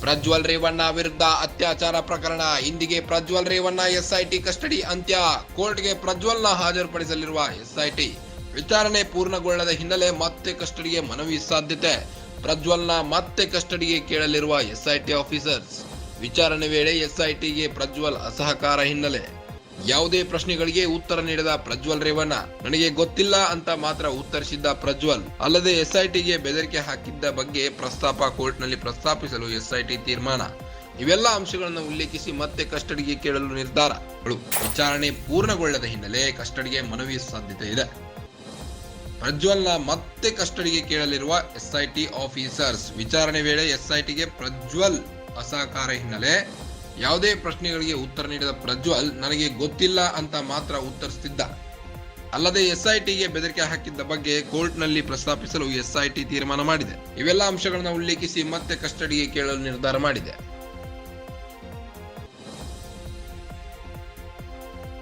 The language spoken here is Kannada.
ಪ್ರಜ್ವಲ್ ರೇವಣ್ಣ ವಿರುದ್ಧ ಅತ್ಯಾಚಾರ ಪ್ರಕರಣ ಇಂದಿಗೆ ಪ್ರಜ್ವಲ್ ರೇವಣ್ಣ ಎಸ್ಐಟಿ ಕಸ್ಟಡಿ ಅಂತ್ಯ. ಕೋರ್ಟ್ಗೆ ಪ್ರಜ್ವಲ್ನ ಹಾಜರುಪಡಿಸಲಿರುವ ಎಸ್ಐಟಿ ವಿಚಾರಣೆ ಪೂರ್ಣಗೊಳ್ಳದ ಹಿನ್ನೆಲೆ ಮತ್ತೆ ಕಸ್ಟಡಿಗೆ ಮನವಿ ಸಾಧ್ಯತೆ. ಪ್ರಜ್ವಲ್ನ ಮತ್ತೆ ಕಸ್ಟಡಿಗೆ ಕೇಳಲಿರುವ ಎಸ್ಐಟಿ ಆಫೀಸರ್ಸ್. ವಿಚಾರಣೆ ವೇಳೆ ಎಸ್ಐಟಿಗೆ ಪ್ರಜ್ವಲ್ ಅಸಹಕಾರ ಹಿನ್ನೆಲೆ. ಯಾವುದೇ ಪ್ರಶ್ನೆಗಳಿಗೆ ಉತ್ತರ ನೀಡದ ಪ್ರಜ್ವಲ್ ರೇವಣ್ಣ. ನನಗೆ ಗೊತ್ತಿಲ್ಲ ಅಂತ ಮಾತ್ರ ಉತ್ತರಿಸಿದ್ದ ಪ್ರಜ್ವಲ್. ಅಲ್ಲದೆ ಎಸ್ಐಟಿಗೆ ಬೆದರಿಕೆ ಹಾಕಿದ್ದ ಬಗ್ಗೆ ಕೋರ್ಟ್ನಲ್ಲಿ ಪ್ರಸ್ತಾಪಿಸಲು ಎಸ್ಐಟಿ ತೀರ್ಮಾನ. ಇವೆಲ್ಲ ಅಂಶಗಳನ್ನು ಉಲ್ಲೇಖಿಸಿ ಮತ್ತೆ ಕಸ್ಟಡಿಗೆ ಕೇಳಲು ನಿರ್ಧಾರಗಳು. ವಿಚಾರಣೆ ಪೂರ್ಣಗೊಳ್ಳದ ಹಿನ್ನೆಲೆ ಕಸ್ಟಡಿಗೆ ಮನವಿ ಸಾಧ್ಯತೆ ಇದೆ. ಪ್ರಜ್ವಲ್ನ ಮತ್ತೆ ಕಸ್ಟಡಿಗೆ ಕೇಳಲಿರುವ ಎಸ್ಐಟಿ ಆಫೀಸರ್ಸ್. ವಿಚಾರಣೆ ವೇಳೆ ಎಸ್ಐಟಿಗೆ ಪ್ರಜ್ವಲ್ ಅಸಹಕಾರ ಹಿನ್ನೆಲೆ. ಯಾವುದೇ ಪ್ರಶ್ನೆಗಳಿಗೆ ಉತ್ತರ ನೀಡಿದ ಪ್ರಜ್ವಲ್ ನನಗೆ ಗೊತ್ತಿಲ್ಲ ಅಂತ ಮಾತ್ರ ಉತ್ತರಿಸುತ್ತಿದ್ದ. ಅಲ್ಲದೆ ಎಸ್ಐಟಿಗೆ ಬೆದರಿಕೆ ಹಾಕಿದ್ದ ಬಗ್ಗೆ ಕೋರ್ಟ್ನಲ್ಲಿ ಪ್ರಸ್ತಾಪಿಸಲು ಎಸ್ಐಟಿ ತೀರ್ಮಾನ ಮಾಡಿದೆ. ಇವೆಲ್ಲ ಅಂಶಗಳನ್ನು ಉಲ್ಲೇಖಿಸಿ ಮತ್ತೆ ಕಸ್ಟಡಿಗೆ ಕೇಳಲು ನಿರ್ಧಾರ ಮಾಡಿದೆ.